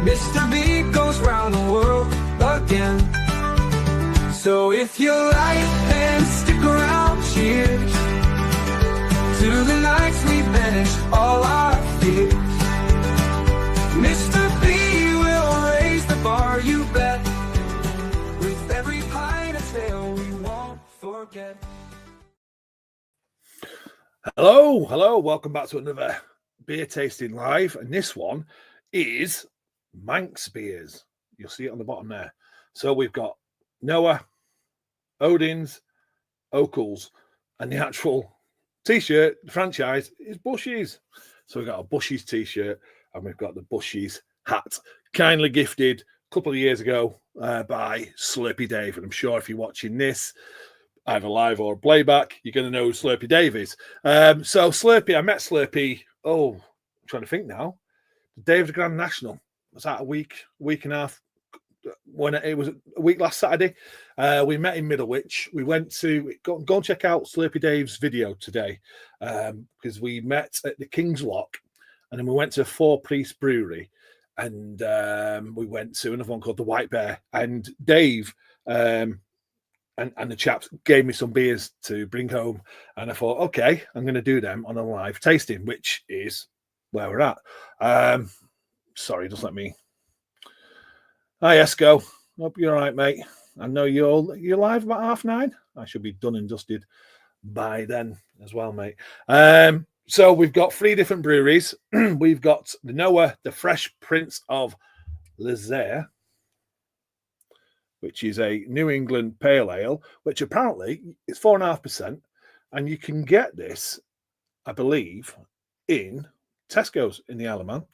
Mr. B goes round the world again. So if you like, then stick around. Cheers to the nights we banished all our fears. Mr. B will raise the bar, you bet. With every pint of ale we won't forget. Hello, welcome back to another beer tasting live, and this one is Manx beers. You'll see it on the bottom there. So we've got Noah, Odin's, Okells, and the actual t-shirt, the franchise, is Bushies. So we've got a Bushies t-shirt, and we've got the Bushies hat, kindly gifted a couple of years ago by Slurpy Dave. And I'm sure if you're watching this, either live or playback, you're going to know who Slurpy Dave is. So Slurpy, I met Slurpy, I'm trying to think now, the day of the Grand National. Was that a week and a half? When it was a week last Saturday, we met in Middlewich. We went to go and check out Slurpy Dave's video today, because we met at the King's Lock, and then we went to a four-piece brewery, and we went to another one called the White Bear. And Dave and the chaps gave me some beers to bring home, and I thought, okay, I'm going to do them on a live tasting, which is where we're at. Sorry, just let me. Hi, Esco. Hope you're all right, mate. I know you're live about 9:30. I should be done and dusted by then as well, mate. So we've got 3 different breweries. We've got the Noah, the Fresh Prince of Lizère, which is a New England Pale Ale, which apparently is 4.5%, and you can get this, I believe, in Tesco's in the Isle of Man.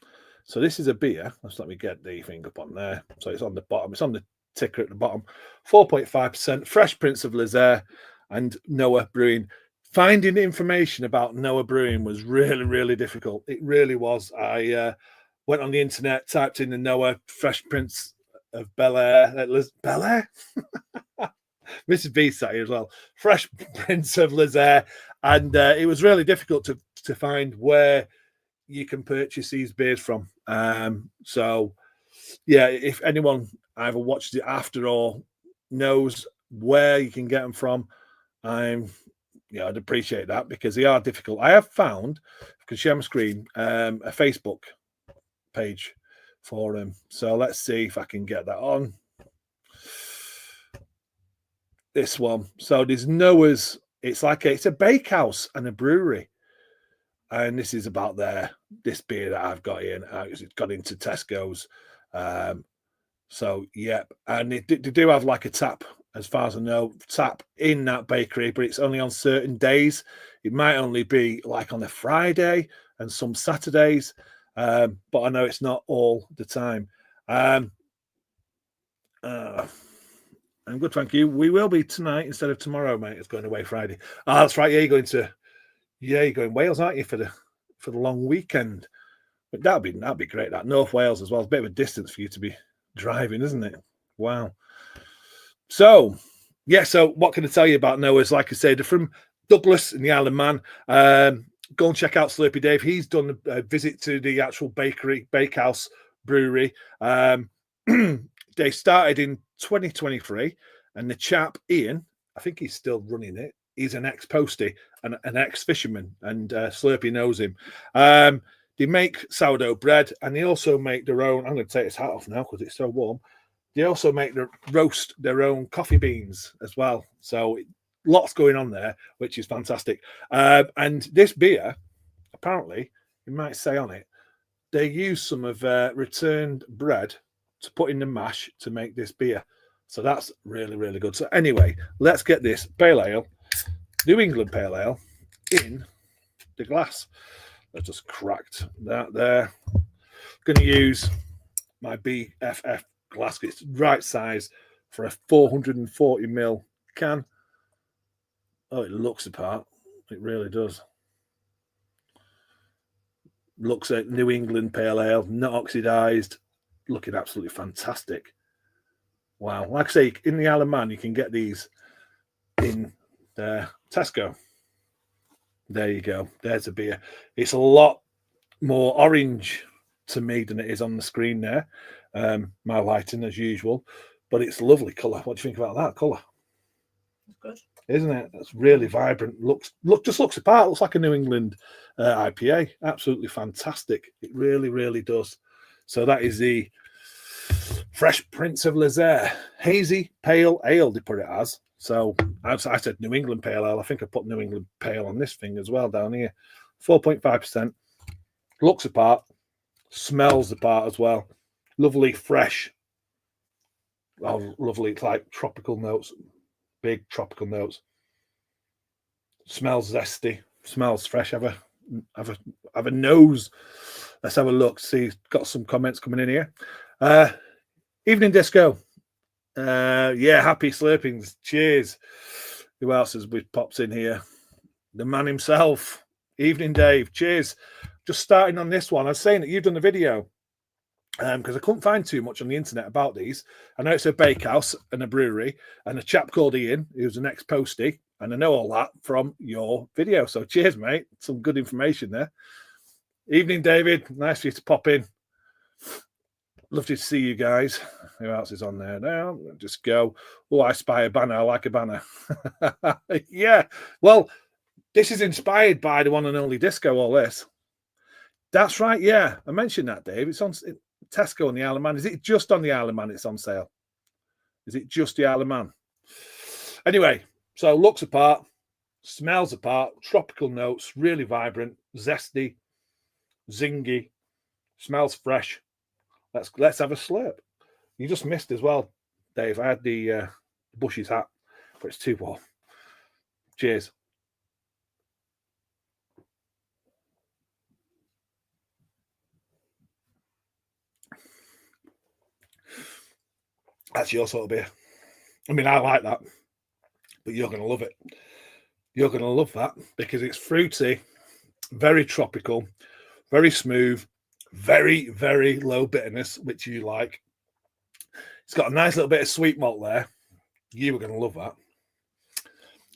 So this is a beer. Let's let me get the thing up on there. So it's on the bottom. It's on the ticker at the bottom. 4.5%. Fresh Prince of Lizère and Noah Brewing. Finding information about Noah Brewing was really, really difficult. It really was. I went on the internet, typed in the Noah Fresh Prince of Bel Air. Bel Air? Mrs. B sat here as well. Fresh Prince of Lizère. And it was really difficult to find where you can purchase these beers from. So yeah, if anyone either watched it after or knows where you can get them from, I'd appreciate that, because they are difficult. I have found, I can share my screen, a Facebook page for them. So let's see if I can get that on. This one. So there's Noah's, it's a bakehouse and a brewery. And this is about this beer that I've got in. It's got into Tesco's. So, yeah. And they do have like a tap, as far as I know, tap in that bakery, but it's only on certain days. It might only be like on a Friday and some Saturdays. But I know it's not all the time. I'm good, thank you. We will be tonight instead of tomorrow, mate. It's going away Friday. Oh, that's right. Yeah, you're going Wales, aren't you, for the long weekend? But that'd be great. That North Wales as well. It's a bit of a distance for you to be driving, isn't it? Wow. So what can I tell you about Noah's? Like I said, they're from Douglas in the Isle of Man. Go and check out Slurpy Dave. He's done a visit to the actual bakehouse brewery. They started in 2023, and the chap Ian, I think he's still running it. He's an ex-postie and an ex-fisherman, and Slurpy knows him. They make sourdough bread, and they also make their own. I'm going to take this hat off now because it's so warm. They also roast their own coffee beans as well. So lots going on there, which is fantastic. And this beer, apparently, you might say on it, they use some of returned bread to put in the mash to make this beer. So that's really, really good. So anyway, let's get this pale ale, New England Pale Ale, in the glass. I've just cracked that there. Going to use my BFF glass. It's the right size for a 440ml can. Oh, it looks the part. It really does. Looks at New England Pale Ale, not oxidized, looking absolutely fantastic. Wow. Like I say, in the Isle of Man, you can get these in Tesco. There you go. There's a beer. It's a lot more orange to me than it is on the screen there. My lighting as usual, but it's a lovely colour. What do you think about that colour? Good. Isn't it? It's really vibrant. Just looks apart. Looks like a New England IPA. Absolutely fantastic. It really, really does. So that is the Fresh Prince of Lazaire hazy pale ale. They put it as. So I said New England pale ale. I think I put New England pale on this thing as well down here. 4.5%. Looks apart. Smells the part as well. Lovely, fresh. Oh, lovely. It's like tropical notes. Big tropical notes. Smells zesty. Smells fresh. Have a nose. Let's have a look. See, got some comments coming in here. Evening Disco. Yeah, happy slurpings. Cheers. Who else has we popped in here? The man himself. Evening Dave. Cheers. Just starting on this one. I was saying that you've done a video because I couldn't find too much on the internet about these. I know it's a bakehouse and a brewery and a chap called Ian, who's an ex-postie, and I know all that from your video. So cheers, mate. Some good information there. Evening, David. Nice for you to pop in. Lovely to see you guys. Who else is on there now? Just go. Oh, I spy a banner. I like a banner. Yeah. Well, this is inspired by the one and only Disco, all this. That's right. Yeah. I mentioned that, Dave. It's on Tesco on the Isle of Man. Is it just on the Isle of Man it's on sale? Is it just the Isle of Man? Anyway, so looks apart, smells apart, tropical notes, really vibrant, zesty, zingy, smells fresh. Let's have a slurp. You just missed as well, Dave. I had the Bushy's hat, but it's too warm. Cheers. That's your sort of beer. I mean, I like that, but you're going to love it. You're going to love that because it's fruity, very tropical, very smooth, very, very low bitterness, which you like. It's got a nice little bit of sweet malt there. You were going to love that.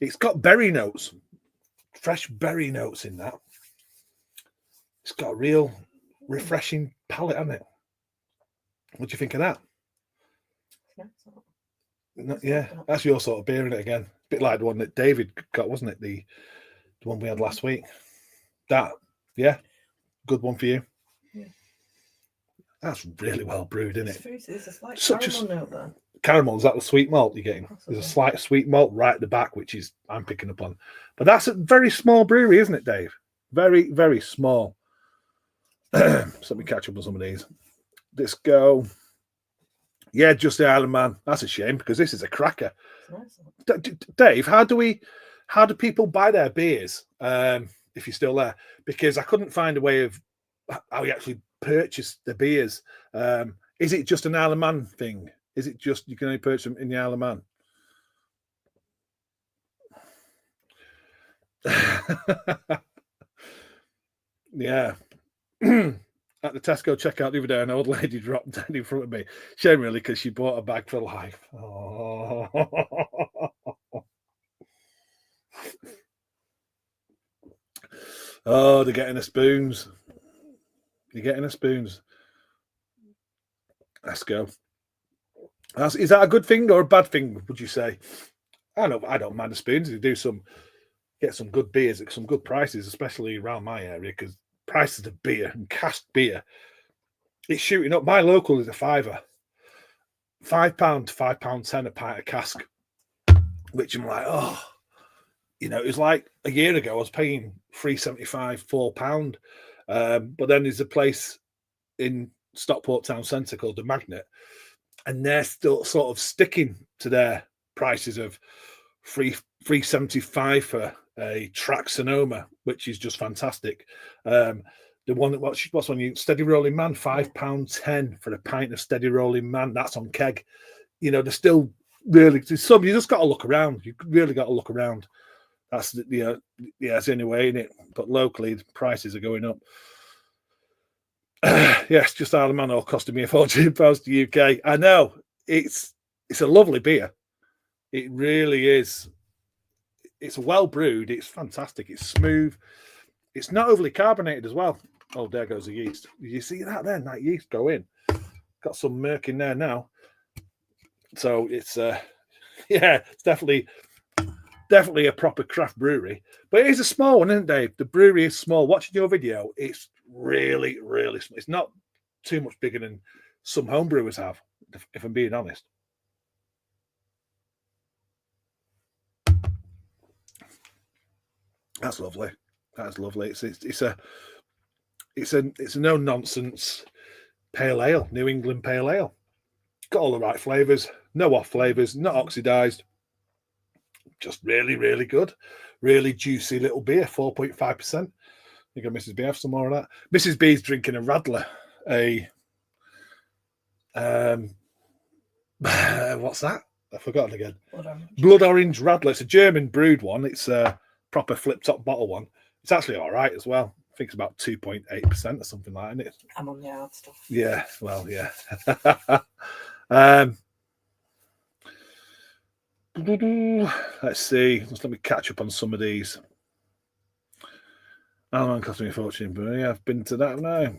It's got berry notes, fresh berry notes in that. It's got a real refreshing palate, hasn't it? What do you think of that? Yeah, that's your sort of beer, isn't it? Again, a bit like the one that David got, wasn't it? The one we had last week. That, yeah, good one for you. Yeah. That's really well brewed, isn't it? There's a slight Such caramel note there. Caramel, is that the sweet malt you're getting? Possibly. There's a slight sweet malt right at the back, which is I'm picking up on. But that's a very small brewery, isn't it, Dave? Very, very small. So let me catch up on some of these. Let's go. Yeah, just the Isle of Man. That's a shame because this is a cracker. Nice. Dave, how do people buy their beers if you're still there? Because I couldn't find a way of how you actually purchase the beers. Is it just an Isle of Man thing? Is it just you can only purchase them in the Isle of Man? Yeah. At the Tesco checkout the other day, an old lady dropped dead in front of me. Shame, really, because she bought a bag for life. Oh. Oh, they're getting the spoons. You're getting the spoons. Let's go. Is that a good thing or a bad thing, would you say? I don't mind the spoons. They get some good beers at some good prices, especially around my area, because prices of beer and cask beer, it's shooting up. My local is a £5. £5 to £5.10 a pint of cask, which I'm like, oh, it was like a year ago I was paying £3.75, £4. But then there's a place in Stockport Town Centre called the Magnet, and they're still sort of sticking to their prices of £3.75 for a Track Sonoma, which is just fantastic. The one that what's on you, Steady Rolling Man, £5.10 for a pint of Steady Rolling Man. That's on keg. They're still really some. You just got to look around. You really got to look around. That's it's anyway, isn't it? But locally, the prices are going up. Yes, just Isle of Man all costing me a fortune pounds to UK. I know it's a lovely beer. It really is. It's well brewed. It's fantastic. It's smooth. It's not overly carbonated as well. Oh, there goes the yeast. Did you see that then? That yeast go in. Got some murk in there now. So it's yeah, it's definitely a proper craft brewery. But it is a small one, isn't it, Dave? The brewery is small. Watching your video, it's really, really small. It's not too much bigger than some home brewers have, if I'm being honest. That's lovely. That's lovely. It's a no nonsense pale ale, New England pale ale. Got all the right flavors, no off flavors, not oxidized. Just really, really good. Really juicy little beer, 4.5%. You got Mrs. B have some more of that. Mrs. B's drinking a Radler, what's that? I've forgotten again. Blood Orange Radler. It's a German brewed one. It's a proper flip top bottle one. It's actually all right as well. I think it's about 2.8% or something like that, isn't it? I'm on the hard stuff. Yeah, well, yeah. Let's see. Let me catch up on some of these. Alman cost me a fortune, but yeah, I've been to that now.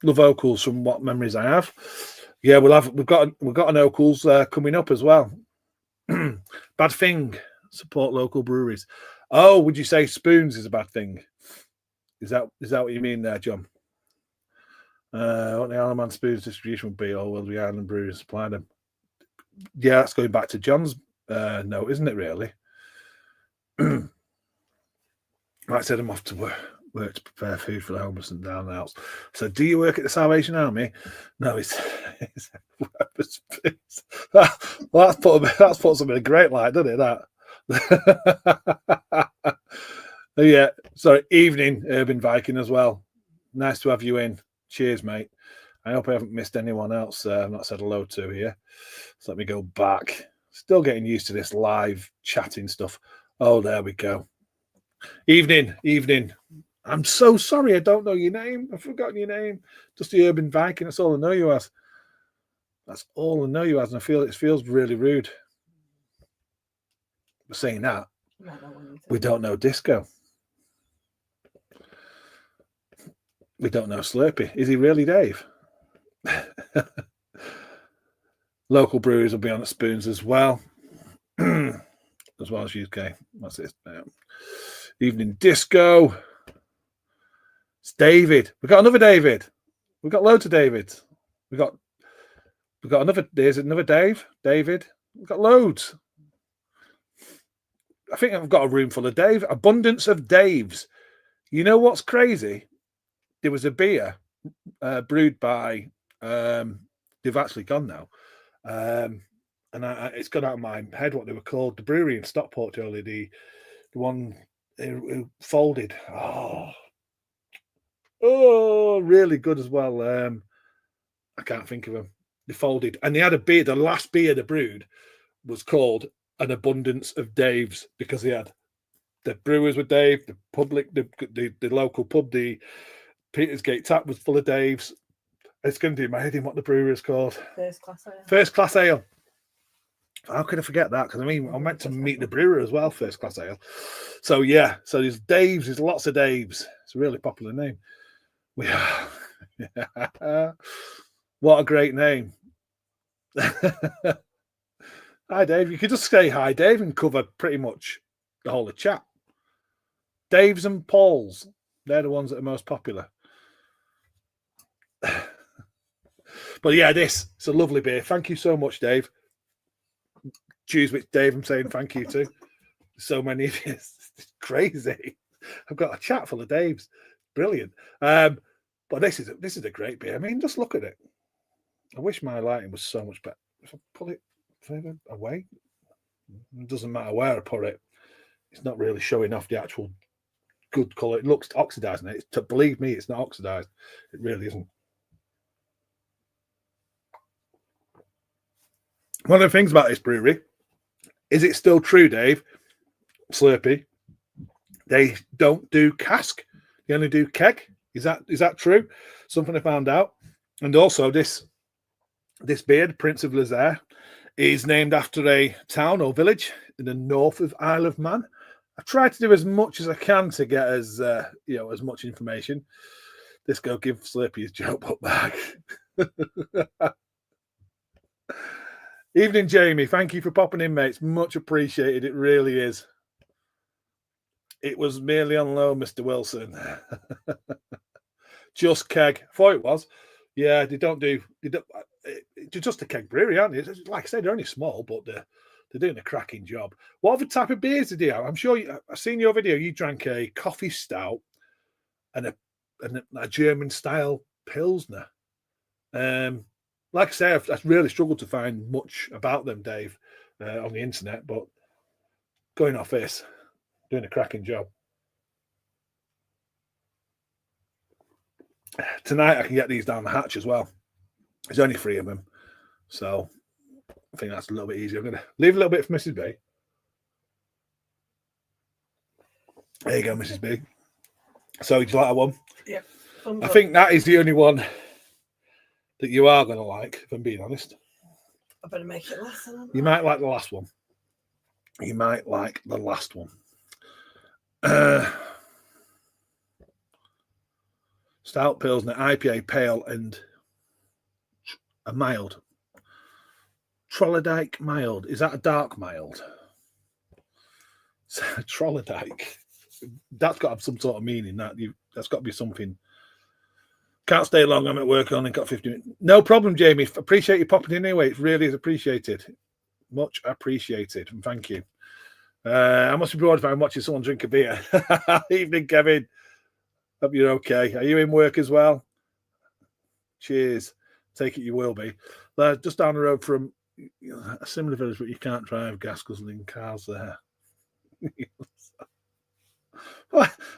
Love Okells from what memories I have. Yeah, we've got an Okells coming up as well. Bad thing. Support local breweries. Oh, would you say spoons is a bad thing? Is that what you mean there, John? What the Alman spoons distribution would be, or will the Island Brewers supply them? Yeah, that's going back to John's note, isn't it, really? Like I said, I'm off to work to prepare food for the homeless and down and outs. So, do you work at the Salvation Army? No, it's well, that's put something in a great light, doesn't it? That. Yeah, sorry, evening, Urban Viking as well. Nice to have you in. Cheers, mate. I hope I haven't missed anyone else I've not said hello to here. So let me go back. Still getting used to this live chatting stuff. Oh, there we go. Evening. I'm so sorry I don't know your name. I've forgotten your name. Just the Urban Viking. That's all I know you as. That's all I know you as. And I feel it feels really rude. But saying that, we don't know Disco. We don't know Slurpee. Is he really Dave? Local breweries will be on the spoons as well. As well as UK. What's this? Evening Disco. It's David. We've got another David. We've got loads of Davids. We've got another. There's another Dave. David. We've got loads. I think I've got a room full of Dave. Abundance of Daves. You know what's crazy? There was a beer brewed by. They've actually gone now, and it's gone out of my head what they were called. The brewery in Stockport earlier, the one who folded. Oh, really good as well. I can't think of them. They folded, and they had a beer. The last beer they brewed was called An Abundance of Daves because they had the brewers were Dave, the public, the local pub, the Petersgate tap was full of Daves. It's going to do my head in what the brewery is called. First Class Ale. First Class Ale. How could I forget that? Because I mean, I meant to meet the brewer as well, First Class Ale. So yeah, so there's Daves, there's lots of Daves. It's a really popular name. We are. What a great name. Hi, Dave. You could just say hi, Dave, and cover pretty much the whole of chat. Daves and Pauls, they're the ones that are most popular. But yeah, it's a lovely beer. Thank you so much, Dave. Choose which Dave I'm saying thank you to. So many of you. It's crazy. I've got a chat full of Daves. Brilliant. But this is a great beer. I mean, just look at it. I wish my lighting was so much better. If I pull it further away, it doesn't matter where I put it. It's not really showing off the actual good colour. It looks oxidized. Believe me, it's not oxidized. It really isn't. One of the things about this brewery, is it still true, Dave? Slurpee, they don't do cask. They only do keg. Is that true? Something I found out. And also this beer, Prince of Lazaire, is named after a town or village in the north of Isle of Man. I've tried to do as much as I can to get as much information. Let's go give Slurpee his joke put back. Evening, Jamie. Thank you for popping in, mates. Much appreciated. It really is. It was merely on loan, Mr. Wilson. Just keg. I thought it was. Yeah, they don't do. They're just a keg brewery, aren't they? Like I said, they're only small, but they're doing a cracking job. What other type of beers did you have? I'm sure I've seen your video. You drank a coffee stout and a German style pilsner. Like I say, I've really struggled to find much about them, Dave, on the internet. But going off this, doing a cracking job. Tonight I can get these down the hatch as well. There's only 3 of them, so I think that's a little bit easier. I'm going to leave a little bit for Mrs. B. There you go, Mrs. B. So, would you like that one? Yeah. I think that is the only one that you are going to like, if I'm being honest. I better make it last. You might like the last one. You might like the last one. Stout Pilsner, IPA, pale, and a mild. Trollodyke mild. Is that a dark mild? Trollodyke. That's got to have some sort of meaning. That's got to be something. Can't stay long. I'm at work. Only got 50 minutes. No problem, Jamie. Appreciate you popping in anyway. It really is appreciated. Much appreciated. And thank you. I must be bored if I'm watching someone drink a beer. Evening, Kevin. Hope you're okay. Are you in work as well? Cheers. Take it you will be. Just down the road from a similar village, but you can't drive gas guzzling cars there.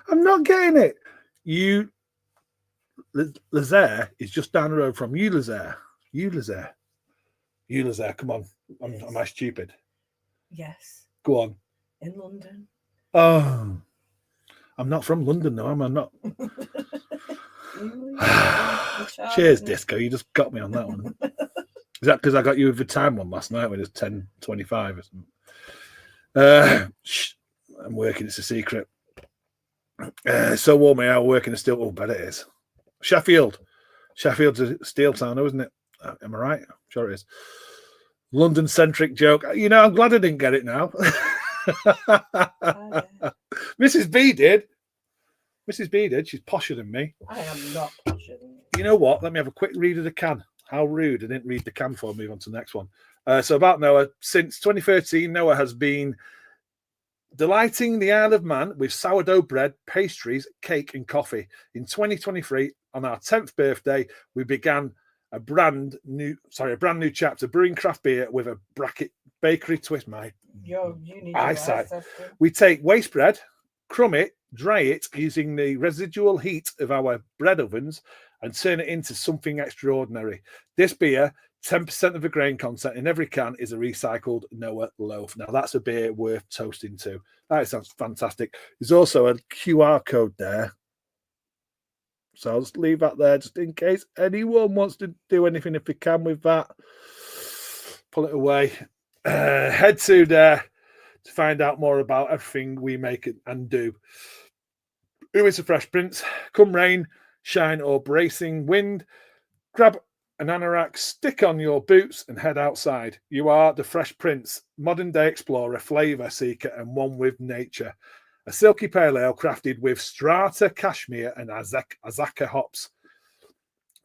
I'm not getting it. Lazaire is just down the road from you, Lazaire. You, Lazaire. Come on. Am I stupid? Yes. Go on. In London. Oh. I'm not from London, though, am I not? Cheers, Disco. You just got me on that one. Is that because I got you with the time one last night when it was 10:25 or something? I'm working. It's a secret. So warm here. I work in a steel. Oh, bet it is. Sheffield's a steel town, isn't it? Am I right? Sure it is. London-centric joke. You know, I'm glad I didn't get it now. Mrs. B did. She's posher than me. I am not posher than you. You know what? Let me have a quick read of the can. How rude. I didn't read the can before I move on to the next one. So about Noah. Since 2013, Noah has been delighting the Isle of Man with sourdough bread, pastries, cake, and coffee. In 2023, on our 10th birthday, we began a brand new chapter, brewing craft beer with a bracket bakery twist. You need eyesight. We take waste bread, crumb it, dry it using the residual heat of our bread ovens, and turn it into something extraordinary. This beer, 10% of the grain content in every can, is a recycled Noah loaf. Now, that's a beer worth toasting to. That sounds fantastic. There's also a QR code there. So I'll just leave that there just in case anyone wants to do anything if they can with that. Pull it away. Head to there to find out more about everything we make and do. Who is the Fresh Prince? Come rain, shine, or bracing wind, grab an anorak, stick on your boots, and head outside. You are the Fresh Prince, modern-day explorer, flavour seeker, and one with nature. A silky pale ale crafted with strata, cashmere, and Azaka hops.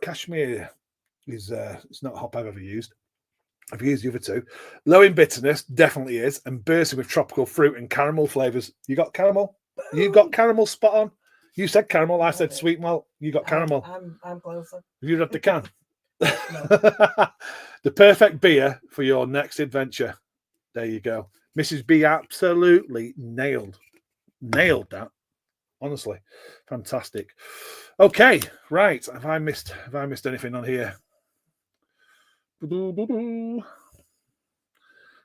Cashmere is it's not a hop I've ever used. I've used the other two. Low in bitterness, definitely is, and bursting with tropical fruit and caramel flavours. You got caramel? You got caramel spot on? You said caramel, I said sweet malt. You got caramel. I'm closer. Have you read the can? The perfect beer for your next adventure. There you go. Mrs. B absolutely nailed that. Honestly, fantastic. Okay, right. Have I missed anything on here?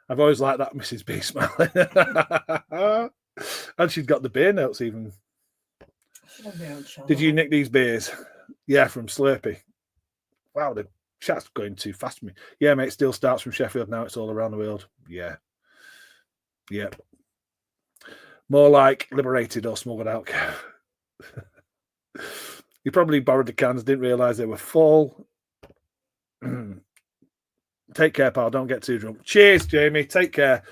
I've always liked that Mrs. B smiling. And she's got the beer notes even. Did you nick these beers? Yeah, from Slurpee. Wow, the chat's going too fast for me. Yeah, mate, still starts from Sheffield. Now it's all around the world. Yeah. Yep. More like liberated or smuggled out. You probably borrowed the cans, didn't realise they were full. Take care, pal. Don't get too drunk. Cheers, Jamie. Take care.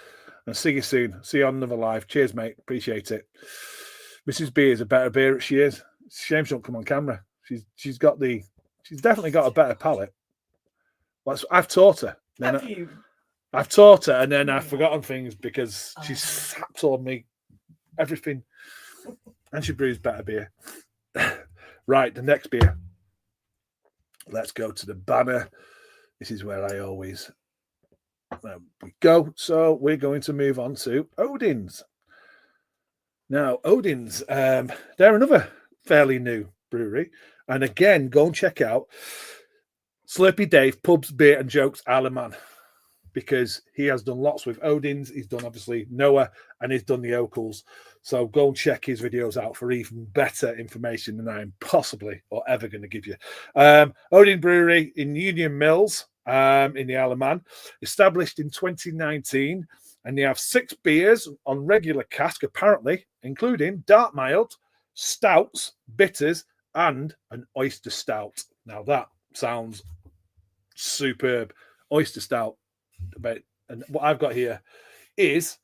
And see you soon. See you on another live. Cheers, mate. Appreciate it. Mrs. B is a better beer. She is. It's a shame she don't come on camera. She's definitely got a better palate. Well, I've taught her. Have you? I've taught her, and then I've forgotten things because she's told me everything. And she brews better beer. Right, the next beer. Let's go to the banner. This is where I always we go. So we're going to move on to Odin's. Now, Odin's, they're another fairly new brewery. And again, go and check out Slurpy Dave, Pubs, Beer and Jokes, Isle of Man, because he has done lots with Odin's. He's done, obviously, Noah, and he's done the Okells. So go and check his videos out for even better information than I'm possibly or ever going to give you. Odin Brewery in Union Mills in the Isle of Man, established in 2019, and they have 6 beers on regular cask, apparently, including dark mild, stouts, bitters, and an oyster stout. Now that sounds superb. Oyster stout. And what I've got here is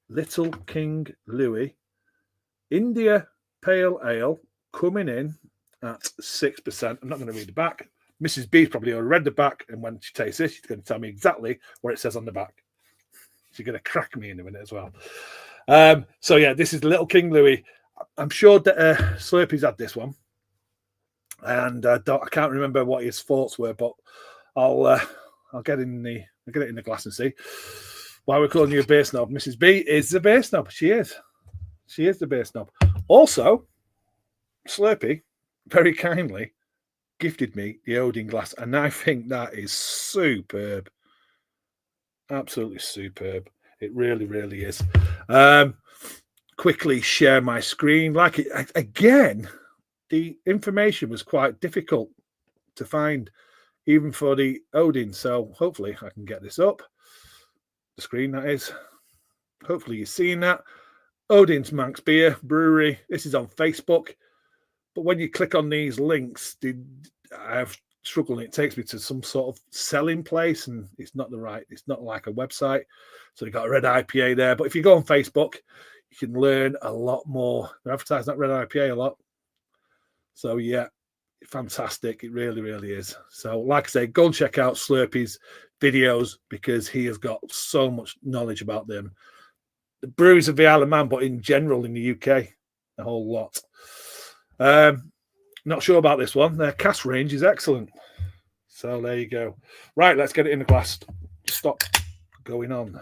Little King Louis India Pale Ale coming in at 6%. I'm not going to read the back. Mrs. B's probably already read the back, and when she tastes this, she's going to tell me exactly what it says on the back. She's going to crack me in a minute as well. So yeah, this is Little King Louis. I'm sure that Slurpy's had this one, and I can't remember what his thoughts were, but I'll get it in the glass and see. Why we're calling you a beer snob? Mrs. B is the beer snob. She is the beer snob. Also, Slurpy very kindly gifted me the Odin glass, and I think that is superb. Absolutely superb. It really, really is. Quickly share my screen. Again, the information was quite difficult to find, even for the Odin. So hopefully I can get this up. The screen, that is. Hopefully you're seeing that. Odin's Manx Beer Brewery. This is on Facebook. But when you click on these links, I've struggled. It takes me to some sort of selling place, and it's not like a website. So you've got a red IPA there. But if you go on Facebook, you can learn a lot more. They're advertising that red IPA a lot. So yeah, fantastic. It really, really is. So like I say, go and check out Slurpy's videos, because he has got so much knowledge about them. The breweries of the Isle of Man, but in general in the UK, a whole lot. Not sure about this one. Their cask range is excellent. So there you go. Right, let's get it in the glass. Stop going on.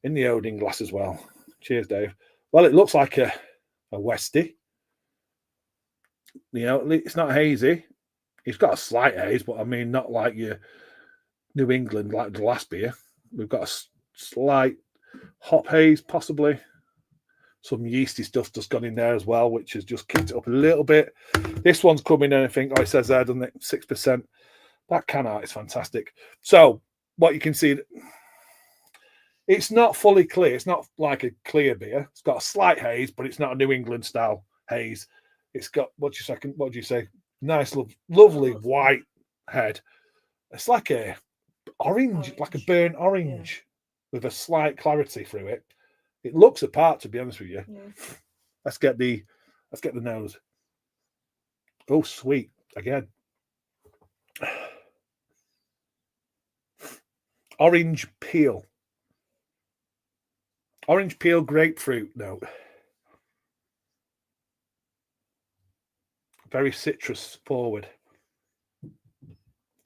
In the Odin glass as well. Cheers, Dave. Well, it looks like a Westie. You know, it's not hazy. It's got a slight haze, but I mean, not like your New England, like the last beer. We've got a slight hop haze, possibly. Some yeasty stuff just gone in there as well, which has just kicked it up a little bit. This one's coming in, I think. Oh, it says there, doesn't it? 6%. That can art is fantastic. So, what you can see, it's not fully clear. It's not like a clear beer. It's got a slight haze, but it's not a New England style haze. It's got, what do you say? Nice, lovely white head. It's like a orange, like a burnt orange, with a slight clarity through it. It looks apart, to be honest with you. Yeah. Let's get the nose. Oh, sweet again. Orange peel grapefruit note. Very citrus forward.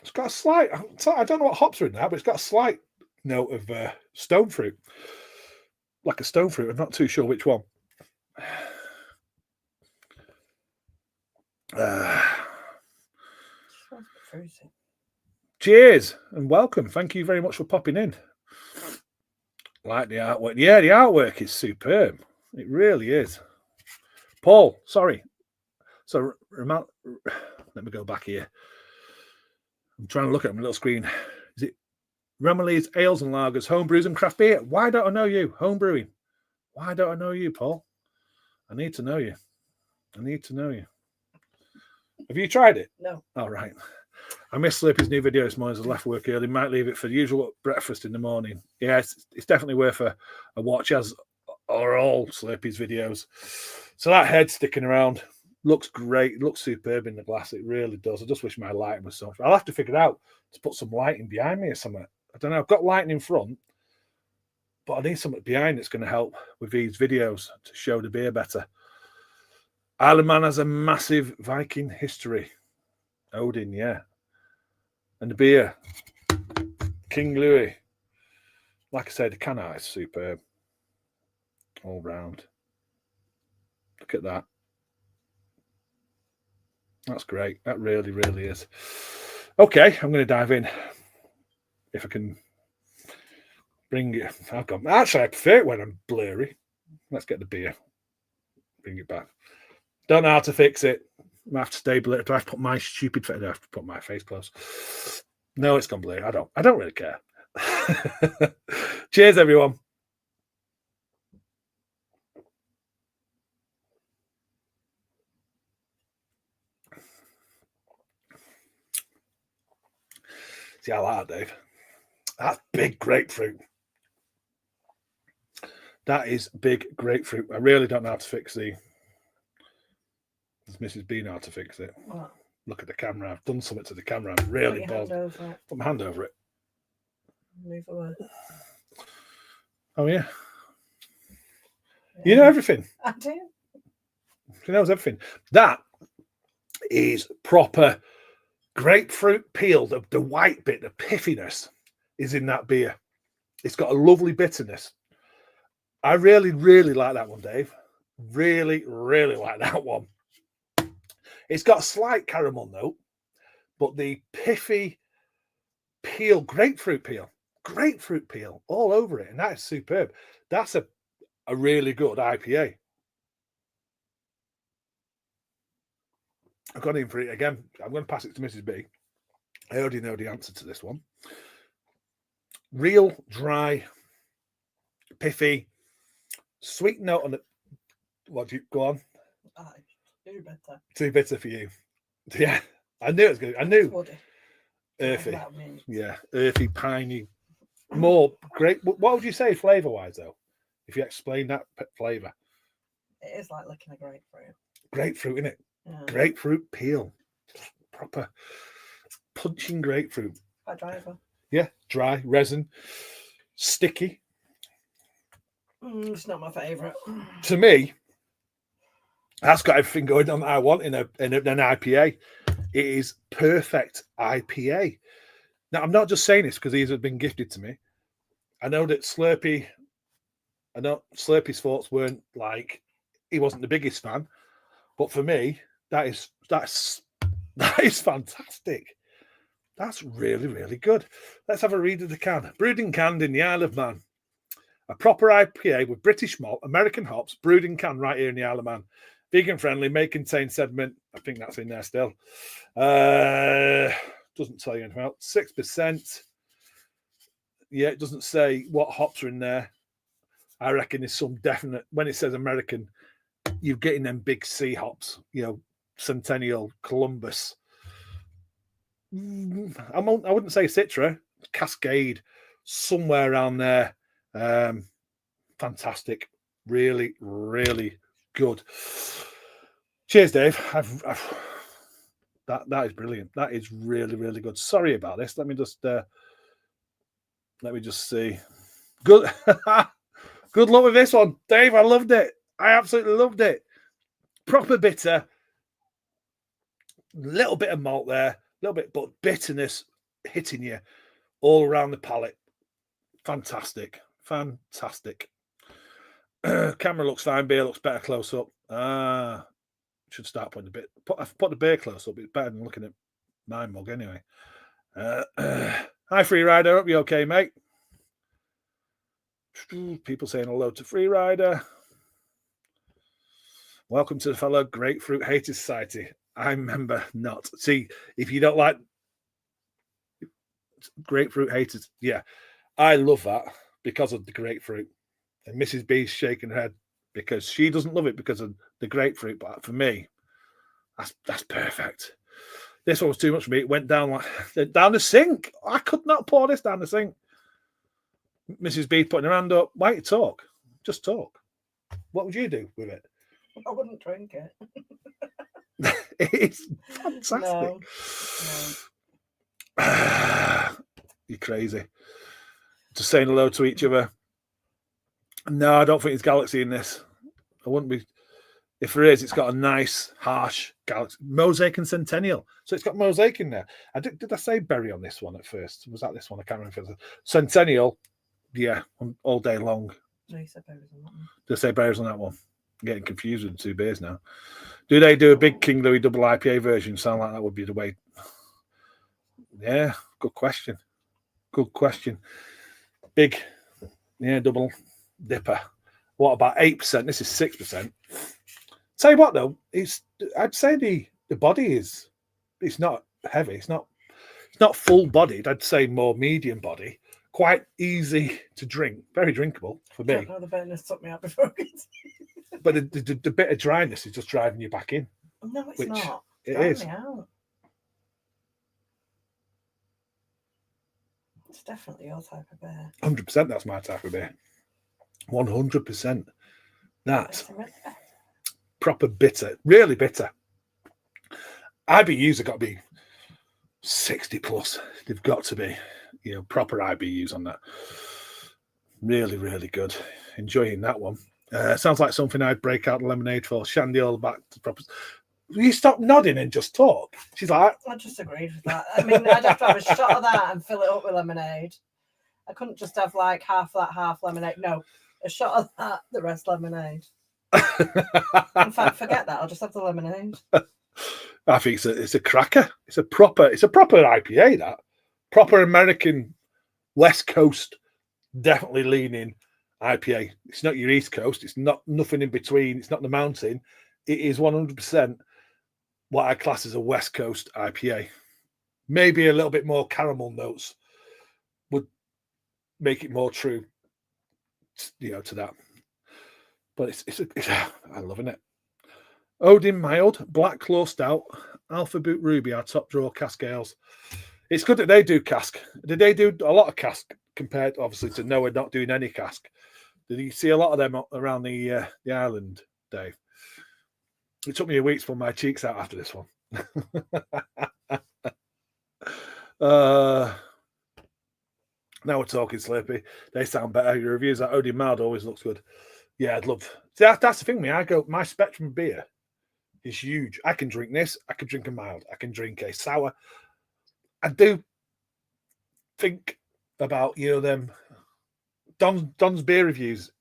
It's got a slight, I don't know what hops are in there, but it's got a slight note of stone fruit. Like a stone fruit. I'm not too sure which one. Cheers and welcome. Thank you very much for popping in. Like the artwork. Yeah, the artwork is superb. It really is. Paul, sorry. So, let me go back here. I'm trying to look at my little screen. Is it Remeli's Ales and Lagers, Home Brews and Craft Beer? Why don't I know you? Home Brewing. Why don't I know you, Paul? I need to know you. Have you tried it? No. All right. I missed Slurpy's new video this morning. I left work early. Might leave it for the usual breakfast in the morning. Yeah, it's definitely worth a watch, as are all Slurpy's videos. So that head sticking around looks great. It looks superb in the glass. It really does. I just wish my lighting was so. I'll have to figure it out to put some lighting behind me or something. I don't know. I've got lighting in front, but I need something behind that's going to help with these videos to show the beer better. Isle of Man has a massive Viking history. Odin, yeah. And the beer, King Louis. Like I said, the can art is superb. All round. Look at that. That's great. That really, really is. Okay, I'm going to dive in. If I can bring it. Actually, I prefer it when I'm blurry. Let's get the beer. Bring it back. Don't know how to fix it. I have to stable it. Do I have to put my stupid face? I have to put my face close. No, it's gone blurry. I don't really care. Cheers, everyone. See, I like that, Dave. That's big grapefruit. That is big grapefruit. I really don't know how to fix the. Does Mrs. B know how to fix it? What? Look at the camera. I've done something to the camera. I'm really Put your hand bored. over it. Put my hand over it. Move away. Oh, yeah. You know everything. I do. She knows everything. That is proper grapefruit peel. The white bit, the piffiness is in that beer. It's got a lovely bitterness. I really, really like that one, Dave. Really, really like that one. It's got a slight caramel note, but the piffy peel, grapefruit peel all over it. And that is superb. That's a really good IPA. I've gone in for it again. I'm going to pass it to Mrs. B. I already know the answer to this one. Real, dry, piffy, sweet note on it. What do you go on? Do better. Too bitter for you. Yeah, I knew it was good. I knew. Woody. Earthy. Yeah, earthy, piney. More great. What would you say flavour wise, though? If you explain that flavour, it is like licking a grapefruit. Grapefruit, isn't it? Yeah. Grapefruit peel. Proper punching grapefruit. Quite dry as well. Yeah, dry, resin, sticky. It's not my favourite. To me, that's got everything going on that I want in an IPA. It is perfect IPA. Now, I'm not just saying this because these have been gifted to me. I know Slurpy's thoughts weren't like, he wasn't the biggest fan, but for me, that is fantastic. That's really, really good. Let's have a read of the can. Brewed and canned in the Isle of Man. A proper IPA with British malt, American hops, brewed and canned right here in the Isle of Man. Vegan friendly, may contain sediment. I think that's in there still. Doesn't tell you anything else. 6%. Yeah, it doesn't say what hops are in there. I reckon there's some definite, when it says American, you're getting them big C hops, Centennial, Columbus. I wouldn't say Citra, Cascade, somewhere around there. Fantastic. Really, really good. Cheers, Dave. That is brilliant. That is really, really good. Sorry about this. Let me just see. Good. Good luck with this one, Dave. I loved it. I absolutely loved it. Proper bitter. Little bit of malt there, little bit, but bitterness hitting you all around the palate. Fantastic. Camera looks fine. Beer looks better close up. Should start putting a bit. Put the beer close up. It's better than looking at my mug anyway. Hi, Free Rider. Hope you okay, mate. People saying hello to Free Rider. Welcome to the fellow Grapefruit Haters Society. I'm member not. See, if you don't like grapefruit haters, yeah, I love that because of the grapefruit. And Mrs. B's shaking her head because she doesn't love it because of the grapefruit. But for me, That's perfect. This one was too much for me. It went down down the sink. I could not pour this down the sink. Mrs. B putting her hand up. Why don't you talk? Just talk. What would you do with it? I wouldn't drink it. It's fantastic. No. You're crazy. Just saying hello to each other. No, I don't think there's galaxy in this. I wouldn't be. If there is, it's got a nice, harsh galaxy. Mosaic and Centennial. So it's got Mosaic in there. Did I say berry on this one at first? Was that this one? I can't remember. If it was Centennial, yeah, all day long. No, you said berries on that one. Did I say berries on that one? I'm getting confused with the two beers now. Do they do a big King Louis double IPA version? Sound like that would be the way. Yeah, good question. Good question. Big, yeah, double dipper. What about 8%? This is 6%. Tell you what though, I'd say the body is, it's not heavy. It's not full bodied. I'd say more medium body. Quite easy to drink. Very drinkable for me. I don't know, the bitterness took me out before. But the bit of dryness is just driving you back in. No, it's Which not. It Drive is. me out. It's definitely your type of beer. 100%. That's my type of beer. 100%. That's It's really better. proper bitter. Really bitter. IBUs have got to be 60 plus. They've got to be, proper IBUs on that. Really, really good. Enjoying that one. Sounds like something I'd break out the lemonade for. Shandy all back to proper. Will you stop nodding and just talk? She's like, I just agreed with that. I mean, I'd have to have a shot of that and fill it up with lemonade. I couldn't just have like half that, half lemonade. No, a shot of that, the rest lemonade. In fact, forget that. I'll just have the lemonade. I think it's a cracker. It's a proper IPA. That proper American West Coast, definitely leaning IPA. It's not your East Coast. It's not nothing in between. It's not the mountain. It is 100% what I class as a West Coast IPA. Maybe a little bit more caramel notes would make it more true, to that. But it's I'm loving it. Odin mild, black claw stout, Alpha Boot Ruby, our top drawer cask ales. It's good that they do cask. Did they do a lot of cask compared, obviously, to Noah not doing any cask? Did you see a lot of them around the island, Dave? It took me a week to pull my cheeks out after this one. Now we're talking, Slurpee. They sound better. Your reviews that Odin mild always looks good. Yeah, I'd love. See, that's the thing. My spectrum of beer is huge. I can drink this. I can drink a mild. I can drink a sour. I do think about them Don's beer reviews.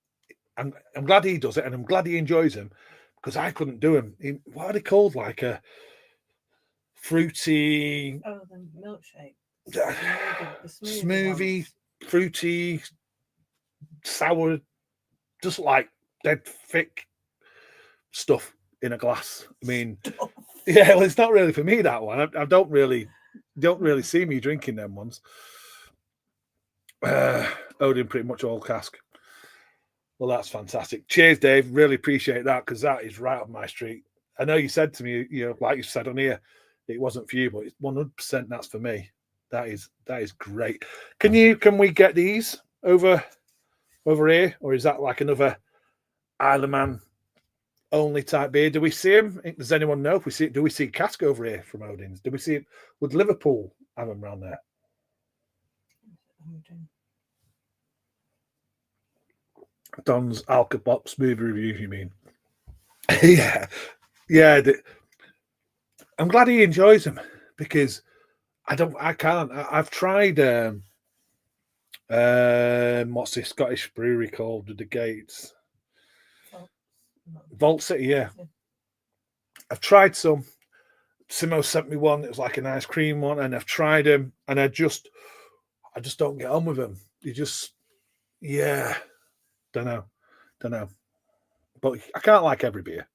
I'm glad he does it, and I'm glad he enjoys them because I couldn't do them. What are they called? Like a fruity. Oh, the milkshake. The Smoothie, ones. fruity, sour, just like dead thick stuff in a glass. I mean, yeah, well, it's not really for me, that one. I don't really see me drinking them ones. Odin pretty much all cask. Well, that's fantastic. Cheers, Dave. Really appreciate that because that is right up my street. I know you said to me, like you said on here, it wasn't for you, but it's 100% that's for me. That is great. Can we get these over here, or is that like another Isle of Man only type beer? Do we see them? Does anyone know if we see? Do we see cask over here from Odin's? Do we see it? Would Liverpool have them around there? Don's Alcapop smooth review, you mean? yeah. I'm glad he enjoys them because I can't. I've tried what's this Scottish brewery called with the gates? Vault City, yeah. I've tried some. Simo sent me one. It was like an ice cream one, and I've tried them, and I just don't get on with them. You just, don't know. But I can't like every beer.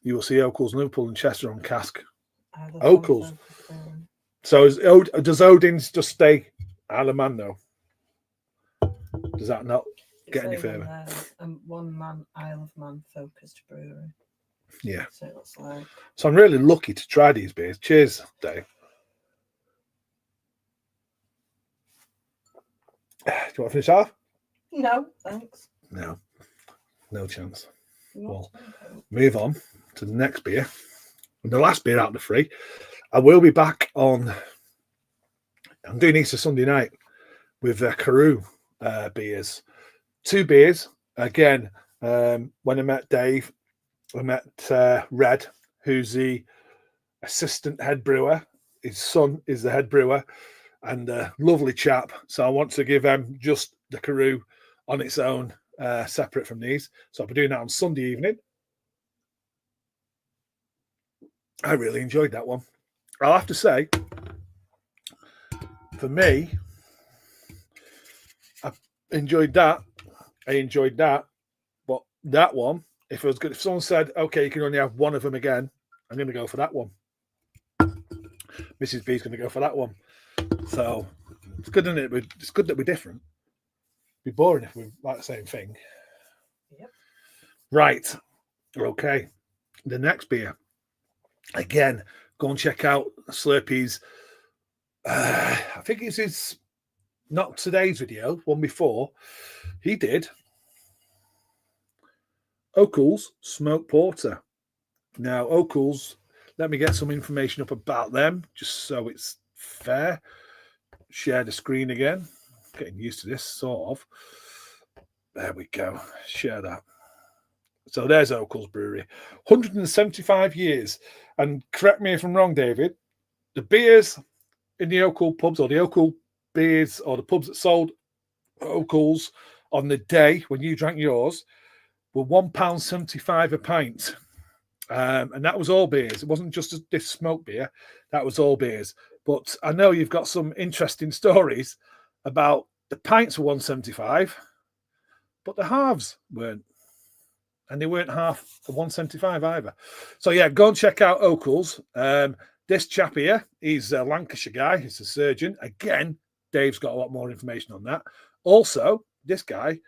You will see Okells, Liverpool, and Chester on cask. Okells. So does Odin's just stay Isle of Man though? Does that not get any saying further. One man Isle of Man focused brewery. Yeah. So it looks like. So I'm really lucky to try these beers. Cheers, Dave. Do you want to finish off? No, thanks. No chance. Not Well, thank move on to the next beer. And the last beer out of the three. I will be back on. I'm doing Easter Sunday night with Carew beers. 2 beers. Again, when I met Dave, I met Red, who's the assistant head brewer. His son is the head brewer and a lovely chap. So I want to give him just the Carew on its own, separate from these. So I'll be doing that on Sunday evening. I really enjoyed that one. I'll have to say, for me, I enjoyed that. But that one, if it was good, if someone said, okay, you can only have one of them again, I'm going to go for that one. Mrs. B's going to go for that one. So it's good, isn't it? It's good that we're different. It'd be boring if we like the same thing. Yep. Right. Okay. The next beer. Again, go and check out Slurpee's. I think it's his, not today's video, one before. He did Okells Smoked Porter. Now, Okells, let me get some information up about them, just so it's fair. Share the screen again. Getting used to this, sort of. There we go. Share that. So there's Okells Brewery. 175 years. And correct me if I'm wrong, David, the beers in the Okel pubs, or the Okel beers, or the pubs that sold Okells on the day when you drank yours, were £1.75 a pint. And that was all beers. It wasn't just this smoke beer. That was all beers. But I know you've got some interesting stories about the pints were 175, but the halves weren't. And they weren't half for 175 either. So yeah, go and check out Okells. This chap here, he's a Lancashire guy. He's a surgeon. Again, Dave's got a lot more information on that. Also, this guy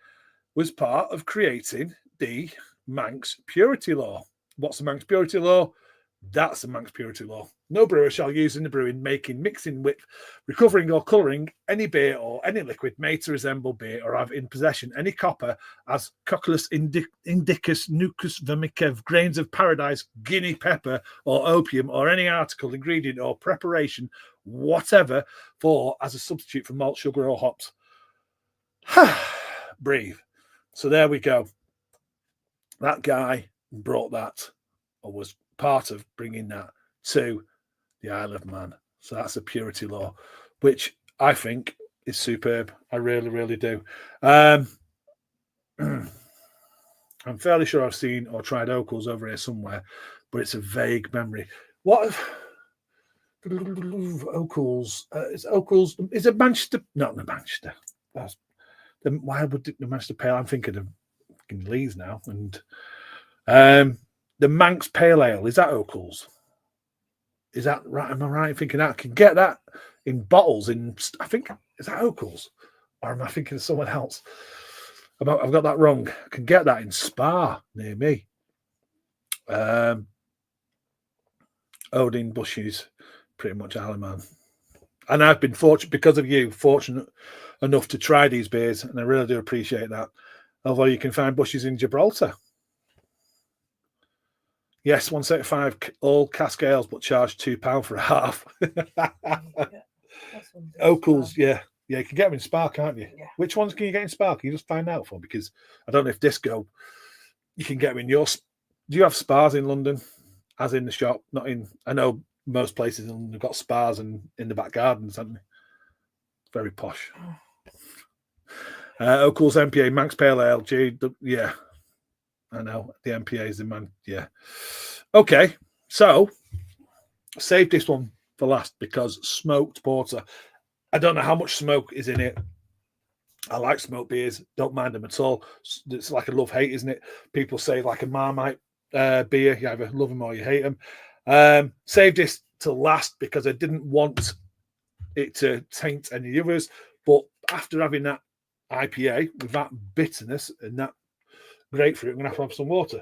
was part of creating the Manx Purity Law. What's the Manx Purity Law? That's the Manx Purity Law. No brewer shall use in the brewing, making, mixing with, recovering or colouring any beer or any liquid made to resemble beer or have in possession any copper as Cocculus indicus, nucus vermicev, grains of paradise, guinea pepper or opium or any article, ingredient or preparation, whatever, for as a substitute for malt, sugar or hops. Breathe. So there we go. That guy brought that, or was part of bringing that to the Isle of Man. So that's a purity law, which I think is superb. I really, really do. I'm fairly sure I've seen or tried Okells over here somewhere, but it's a vague memory. What if Okells? Is Okells? Is it Manchester? Not the Manchester. Why would the Manchester Pale? I'm thinking of Leeds now, and the Manx Pale Ale, is that Okells? Is that right? Am I right in thinking that I can get that in bottles? I think, is that Okells? Or am I thinking of someone else? I've got that wrong. I can get that in Spa near me. Odin Bushes, pretty much Isle of Man. And I've been fortunate, because of you, fortunate enough to try these beers, and I really do appreciate that. Although you can find Bushes in Gibraltar. Yes, 175 all cask ales, but charge £2 for a half. Okells, yeah. Yeah, you can get them in Spa, can't you? Yeah. Which ones can you get in Spa? Can you just find out for? Because I don't know if Disco, you can get them in your... Do you have spas in London? As in the shop? Not in... I know most places in London have got spas and in the back gardens, haven't they? Very posh. Okells MPA, Manx Pale Ale, yeah. I know the MPA is the man. Yeah. Okay. So save this one for last because smoked porter. I don't know how much smoke is in it. I like smoked beers. Don't mind them at all. It's like a love-hate, isn't it? People say like a Marmite beer. You either love them or you hate them. Save this to last because I didn't want it to taint any others. But after having that IPA with that bitterness and that grapefruit. I'm going to have some water.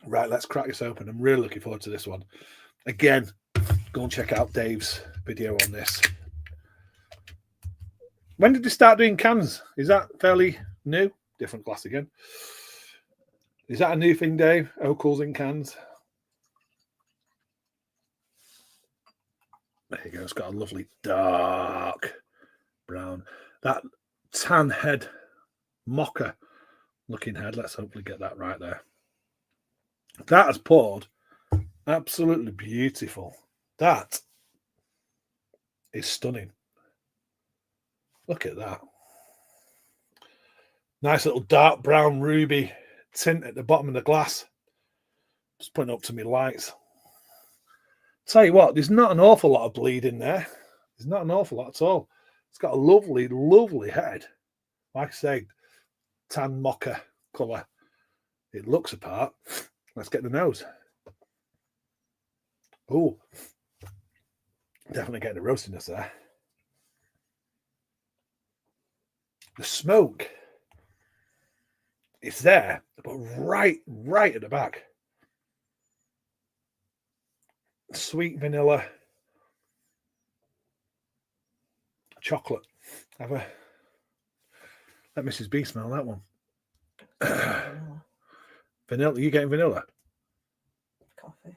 Right, let's crack this open. I'm really looking forward to this one. Again, go and check out Dave's video on this. When did they start doing cans? Is that fairly new? Different glass again. Is that a new thing, Dave? Okells in cans? There you go. It's got a lovely dark brown. That tan head, mocha looking head. Let's hopefully get that right there. That has poured absolutely beautiful. That is stunning. Look at that. Nice little dark brown ruby tint at the bottom of the glass. Just putting up to me lights. Tell you what, there's not an awful lot of bleed in there. There's not an awful lot at all. It's got a lovely, lovely head. Like I say, tan mocha colour. It looks apart. Let's get the nose. Oh, definitely getting the roastiness there. The smoke is there, but right at the back. Sweet vanilla, chocolate. Let Mrs. B smell that one. Vanilla. You getting vanilla? Coffee.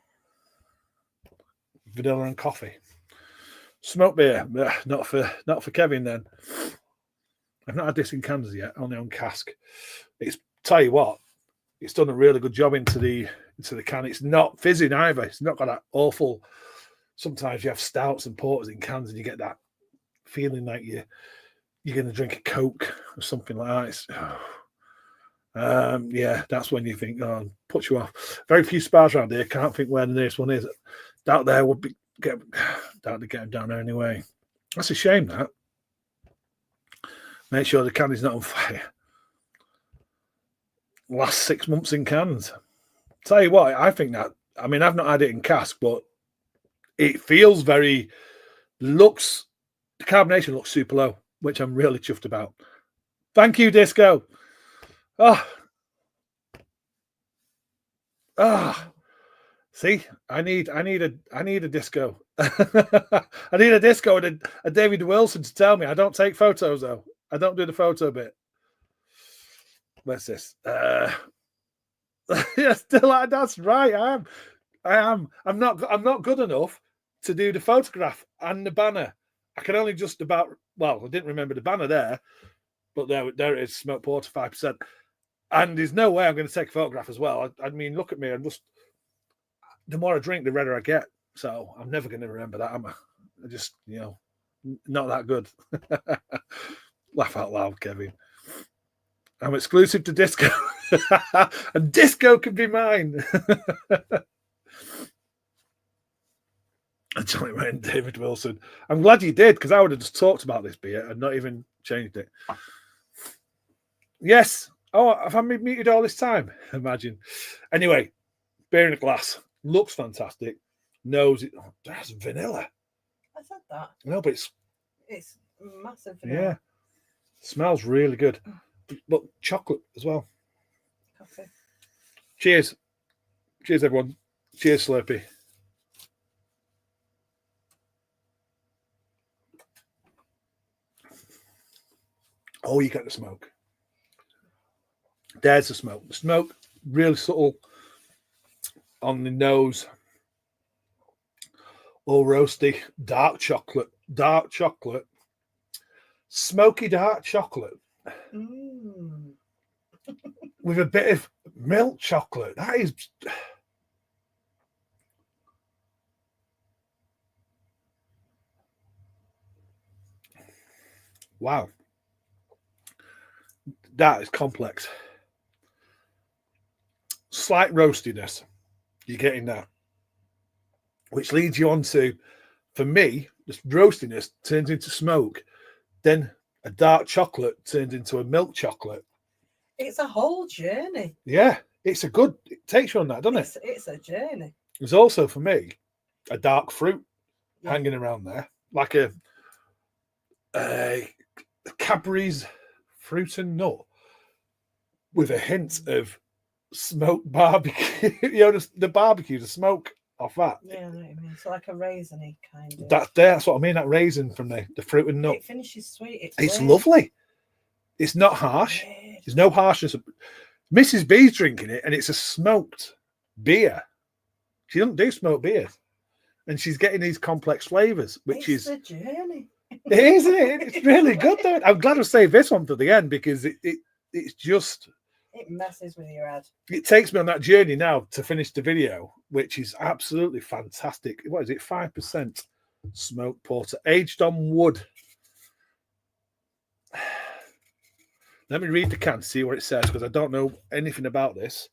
Vanilla and coffee. Smoked beer. Not for Kevin then. I've not had this in cans yet, only on cask. It's tell you what, it's done a really good job into the can. It's not fizzing either. It's not got that awful. Sometimes you have stouts and porters in cans and you get that feeling like you're going to drink a Coke or something like that. It's, yeah, that's when you think, oh, puts you off. Very few spas around here. Can't think where the nearest one is. Doubt there would be doubt to get them down there anyway. That's a shame. That. Make sure the can is not on fire. Last 6 months in cans. Tell you what, I think that. I mean, I've not had it in cask, but it feels the carbonation looks super low, which I'm really chuffed about. Thank you, Disco. See, I need a disco. I need a disco and a David Wilson to tell me. I don't take photos though. I don't do the photo bit. Where's this? Yeah, still, that's right. I am. I'm not good enough to do the photograph and the banner. I can only just about. Well, I didn't remember the banner there, but there it is. Smoke porter 5%. And there's no way I'm going to take a photograph as well. I mean, look at me. I'm just. The more I drink, the redder I get. So I'm never going to remember that, am I? I just, not that good. Laugh out loud, Kevin. I'm exclusive to Disco. And Disco can be mine. Johnny Wayne, David Wilson. I'm glad you did, because I would have just talked about this beer and not even changed it. Yes. Oh, have I been muted all this time? Imagine. Anyway, beer in a glass. Looks fantastic. Knows it. Oh, that's vanilla. I said that. No, but it's massive vanilla. Yeah. Smells really good. But chocolate as well. Coffee. Cheers. Cheers, everyone. Cheers, Slurpee. Oh, you get the smoke. There's the smoke. The smoke, really subtle on the nose. All roasty. Dark chocolate. Smoky dark chocolate. With a bit of milk chocolate. That is... Wow. That is complex. Slight roastiness. You're getting that. Which leads you on to, for me, this roastiness turns into smoke. Then a dark chocolate turns into a milk chocolate. It's a whole journey. Yeah, it takes you on that, doesn't it? It's a journey. There's also, for me, a dark fruit hanging around there, like a Cadbury's fruit and nut with a hint of smoked barbecue. You know, the barbecue, the smoke off that. Yeah, I know what you mean. So like a raisiny kind of. That's what I mean. That raisin from the fruit and nut. It finishes sweet. It's weird. lovely. It's not harsh. Weird. There's no harshness. Mrs. B's drinking it, and it's a smoked beer. She doesn't do smoked beers, and she's getting these complex flavors, which It's is the journey. it is, isn't it? It's really good though. I'm glad I saved this one for the end because it's just It messes with your head. it takes me on that journey now to finish the video, which is absolutely fantastic. What is it? 5% smoked porter, aged on wood. Let me read the can to see what it says because I don't know anything about this.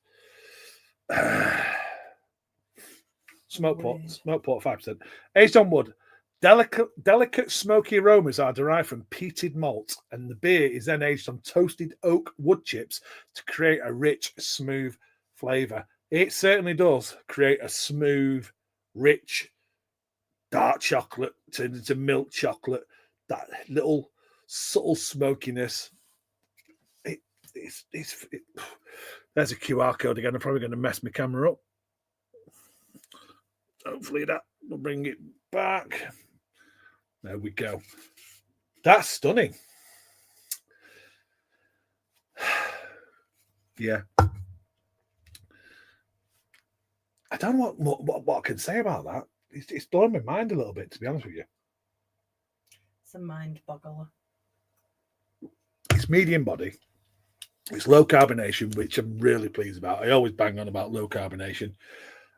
Smoked port, 5%. Aged on wood. Delicate smoky aromas are derived from peated malt, and the beer is then aged on toasted oak wood chips to create a rich, smooth flavour. It certainly does create a smooth, rich, dark chocolate to milk chocolate. That little subtle smokiness. There's a QR code again. I'm probably going to mess my camera up. Hopefully that will bring it back. There we go. That's stunning. Yeah. I don't know what I can say about that. It's blowing my mind a little bit, to be honest with you. It's a mind boggler. It's medium body. It's low carbonation, which I'm really pleased about. I always bang on about low carbonation.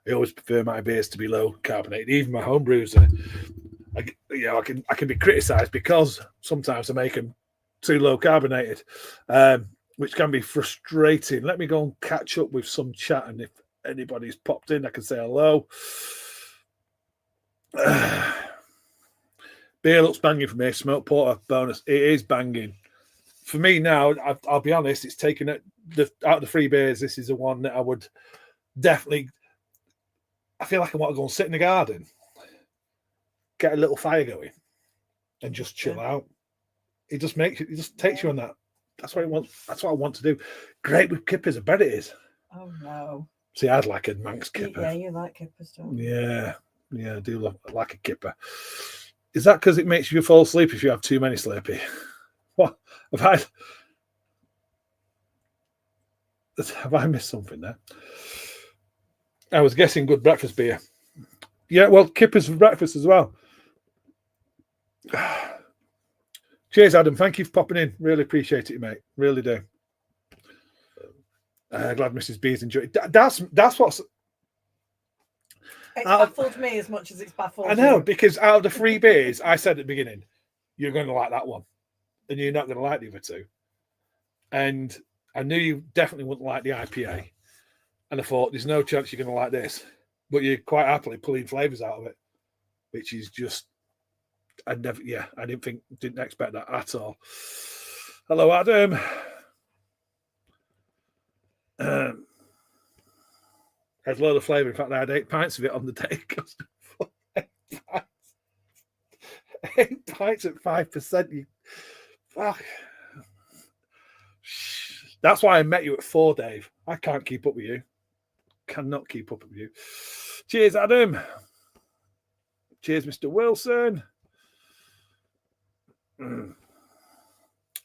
I always prefer my beers to be low carbonated. Even my home brews are, I can be criticised because sometimes I make them too low carbonated, which can be frustrating. Let me go and catch up with some chat, and if anybody's popped in, I can say hello. Beer looks banging for me. Smoked porter bonus. It is banging. For me now, I'll be honest, it's taken it out of the three beers. This is the one that I would definitely. I feel like I want to go and sit in the garden, get a little fire going, and just chill out. It just takes you on that. That's what I want. That's what I want to do. Great with kippers, I bet it is. Oh no. See, I'd like a Manx kipper. Yeah, you like kippers, don't you? Yeah, I do like a kipper. Is that because it makes you fall asleep if you have too many Slurpee? What have I missed something there? I was guessing good breakfast beer. Yeah, well, kippers for breakfast as well. Cheers, Adam. Thank you for popping in. Really appreciate it, mate. Really do. Glad Mrs. B's enjoyed it. That's what's. It's baffled me as much as it's baffled. I know, you. because out of the three beers, I said at the beginning, you're going to like that one, and you're not going to like the other two. And I knew you definitely wouldn't like the IPA. And I thought, there's no chance you're going to like this. But you're quite happily pulling flavours out of it, which is just, I didn't expect that at all. Hello, Adam. There's a load of flavour. In fact, I had 8 pints of it on the day. 8 pints at 5%. Fuck. That's why I met you at 4, Dave. I can't keep up with you. Cannot keep up with you. Cheers, Adam. Cheers, Mr. Wilson.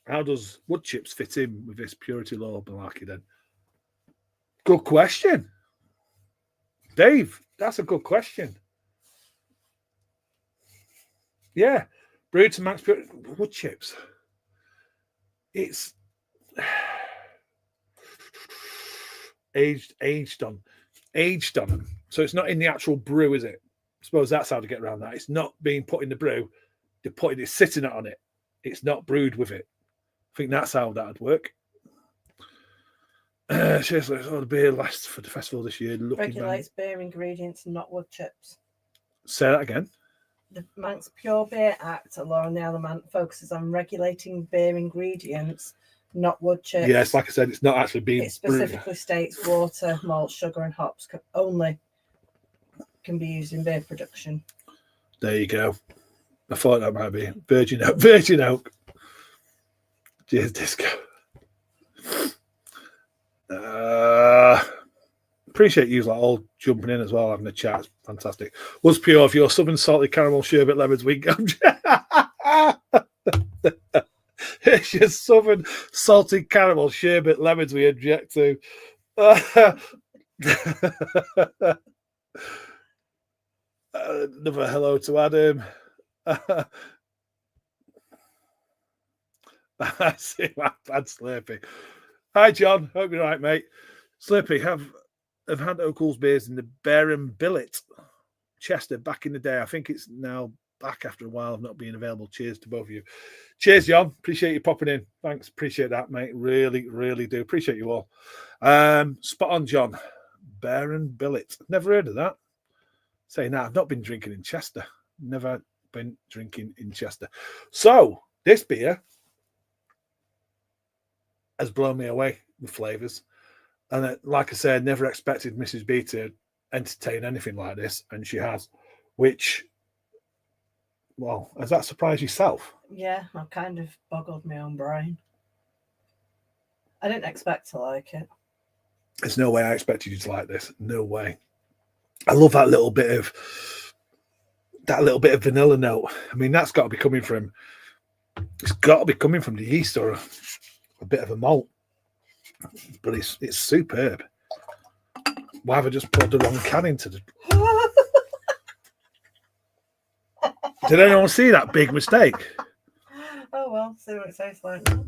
How does wood chips fit in with this purity law malarkey then? Good question. Dave, that's a good question. Yeah. Brewed to max purity wood chips. It's aged on them. So it's not in the actual brew, is it? I suppose that's how to get around that. It's not being put in the brew. They're putting it, sitting on it. It's not brewed with it. I think that's how that would work. Seriously, the beer lasts for the festival this year. Regulates beer ingredients, not wood chips. Say that again. The Manx Pure Beer Act, a law on the element, focuses on regulating beer ingredients, not wood chips. Yes, like I said, it's not actually being It specifically states water, malt, sugar, and hops only. can be used in beer production. There you go. I thought that might be Virgin Oak. Virgin Oak. Cheers, Disco. Appreciate you like all jumping in as well, having a chat. It's fantastic. Was pure of your southern salty caramel sherbet lemons we go. It's your southern salty caramel sherbet lemons we object to. Another hello to Adam. I see my bad Slurpee. Hi, John. Hope you're right, mate. Slurpee, have had Okells beers in the Bear and Billet, Chester, back in the day. I think it's now back after a while of not being available. Cheers to both of you. Cheers, John. Appreciate you popping in. Thanks. Appreciate that, mate. Really, really do. Appreciate you all. Spot on, John. Bear and Billet. Never heard of that. Saying that, I've not been drinking in Chester. Never been drinking in Chester. So, this beer has blown me away with flavours. And like I said, never expected Mrs. B to entertain anything like this. And she has. Which, well, has that surprised yourself? Yeah, I've kind of boggled my own brain. I didn't expect to like it. There's no way I expected you to like this. No way. I love that little bit of vanilla note. I mean, that's got to be coming from. It's got to be coming from the yeast or a bit of a malt. But it's superb. Why have I just poured the wrong can into the? Did anyone see that big mistake? Oh well, see what it tastes like now.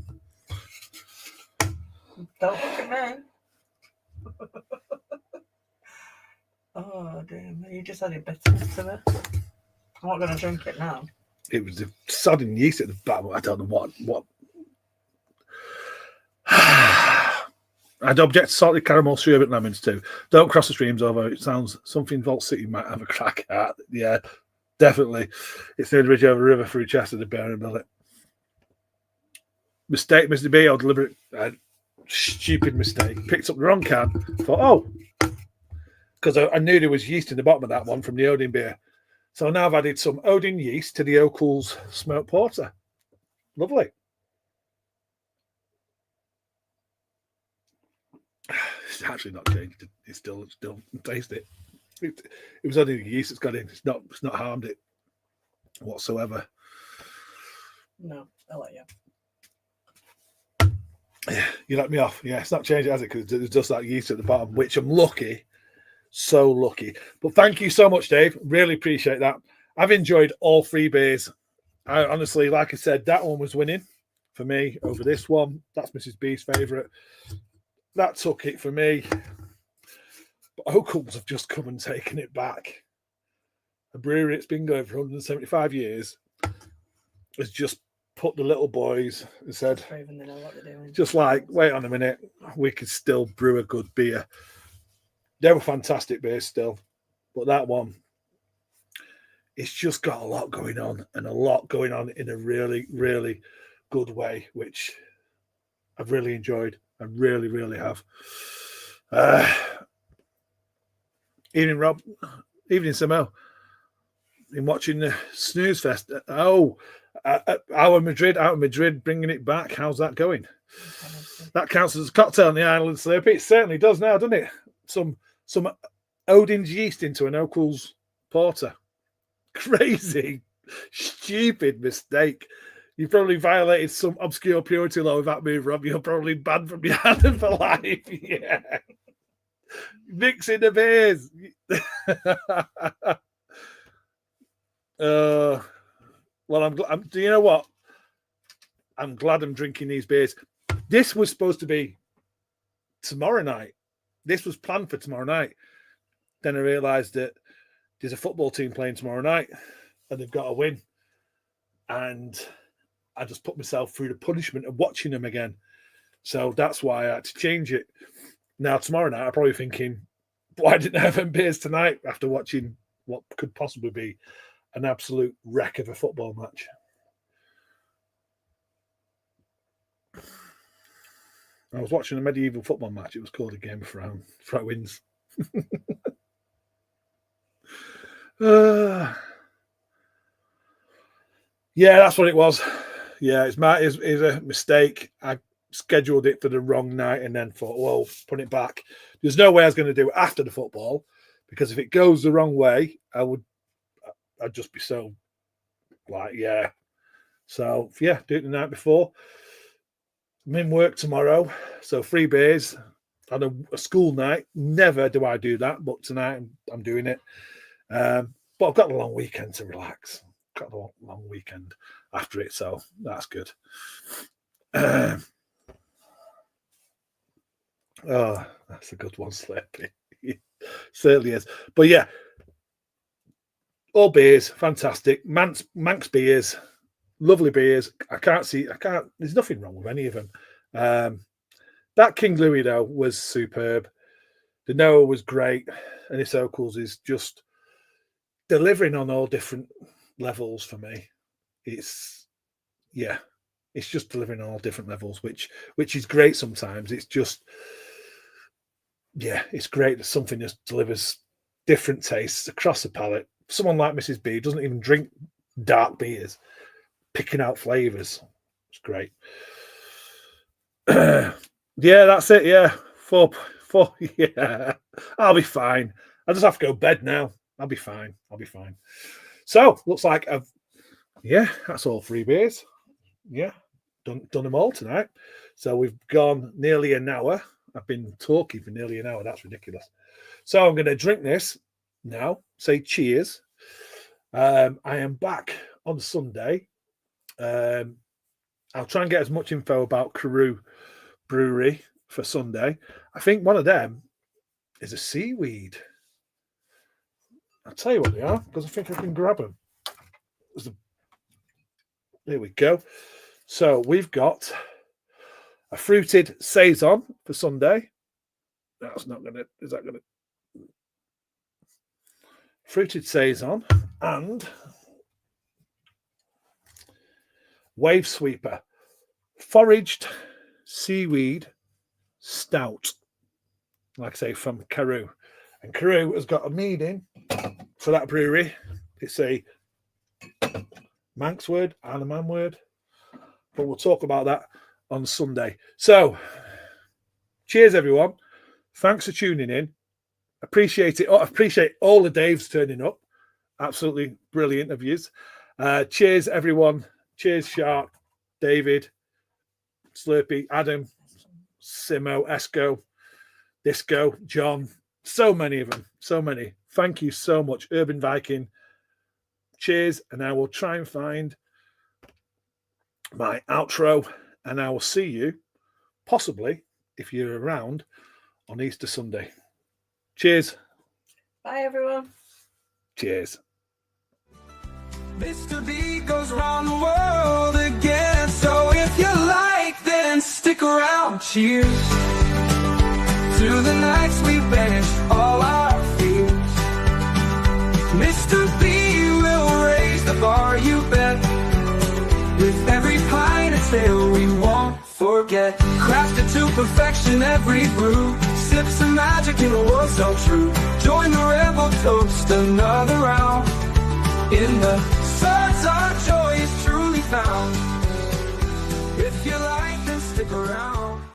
Don't look at me. Oh damn! You just added bitterness to it. I'm not going to drink it now. It was a sudden yeast at the bottom. I don't know what. I'd object to salted caramel sherbet lemons too. Don't cross the streams over. It sounds something Vault City might have a crack at. Yeah, definitely. It's near the ridge over the river through Chester to Bear and Billet. Mistake, Mr. B. Or deliberate, stupid mistake. Picked up the wrong can. Thought, oh, because I knew there was yeast in the bottom of that one from the Odin beer. So now I've added some Odin yeast to the Okells smoked porter. Lovely. It's actually not changed. It's still taste it. It was only the yeast that's got in. It's not harmed it whatsoever. No, I'll let you. Yeah, you let me off. Yeah, it's not changed, has it? Because there's just that yeast at the bottom, which I'm lucky. So lucky. But thank you so much, Dave. Really appreciate that. I've enjoyed all three beers. I honestly, like I said, that one was winning for me over this one. That's Mrs. B's favourite. That took it for me. But Okells have just come and taken it back. A brewery that's been going for 175 years has just put the little boys and said, Even they know what they're doing. just like, wait on a minute, we could still brew a good beer. They were fantastic beers still, but that one, it's just got a lot going on and a lot going on in a really, really good way, which I've really enjoyed. I really, really have. Evening, Rob. Evening, Samo. Been watching the Snooze Fest. Oh, out of Madrid, bringing it back. How's that going? That counts as a cocktail on the island, Slurpee. It certainly does now, doesn't it? Some Odin's yeast into an Okells porter. Crazy, stupid mistake. You probably violated some obscure purity law with that move, Rob. You're probably banned from your island for life. Yeah. Mixing the beers. Well, do you know what? I'm glad I'm drinking these beers. This was supposed to be tomorrow night. This was planned for tomorrow night. Then I realised that there's a football team playing tomorrow night and they've got to win. And I just put myself through the punishment of watching them again. So that's why I had to change it. Now, tomorrow night, I'm probably thinking, why didn't I have them beers tonight after watching what could possibly be an absolute wreck of a football match? I was watching a medieval football match. It was called a Game of Throw-ins. Yeah, that's what it was. Yeah, it's a mistake. I scheduled it for the wrong night and then thought, well, put it back. There's no way I was going to do it after the football, because if it goes the wrong way, I'd just be so like, yeah. So yeah, do it the night before. I'm in work tomorrow, so 3 beers on a school night. Never do I do that, but tonight I'm doing it. But I've got a long weekend to relax. Got a long weekend after it, so that's good. Oh, that's a good one, Slurpee. Certainly is. But yeah, all beers, fantastic. Manx beers, lovely beers. There's nothing wrong with any of them. That King Louis, though, was superb. The Noah was great. And this Okells is just delivering on all different levels for me. It's just delivering on all different levels, which is great sometimes. It's just, it's great that something just delivers different tastes across the palate. Someone like Mrs. B doesn't even drink dark beers, picking out flavors. It's great. Yeah, that's it. Yeah, four. Yeah, I'll be fine. I just have to go to bed now. I'll be fine. So looks like that's all 3 beers. Yeah, done them all tonight. So we've gone nearly an hour. I've been talking for nearly an hour. That's ridiculous. So I'm going to drink this now. Say cheers. I am back on Sunday. I'll try and get as much info about Carew Brewery for Sunday. I think one of them is a seaweed. I'll tell you what they are, because I think I can grab them. There we go. So we've got a fruited saison for Sunday. Is that gonna fruited saison and wave sweeper foraged seaweed stout, like I say, from Carew. And Carew has got a meaning for that brewery. It's a Manx word and a man word, but we'll talk about that on Sunday. So cheers, everyone. Thanks for tuning in. Appreciate it. I appreciate all the Daves turning up. Absolutely brilliant of yous. Cheers, everyone. Cheers, Shark, David, Slurpee, Adam, Simo, Esco, Disco, John. So many of them. So many. Thank you so much. Urban Viking. Cheers. And I will try and find my outro. And I will see you, possibly, if you're around, on Easter Sunday. Cheers. Bye, everyone. Cheers. Mr. B goes around the world again. So if you like, then stick around. Cheers to the nights we banished all our fears. Mr. B will raise the bar, you bet. With every pint and tale we won't forget. Crafted to perfection every brew. Sips of magic in a world so true. Join the rebel toast, another round in the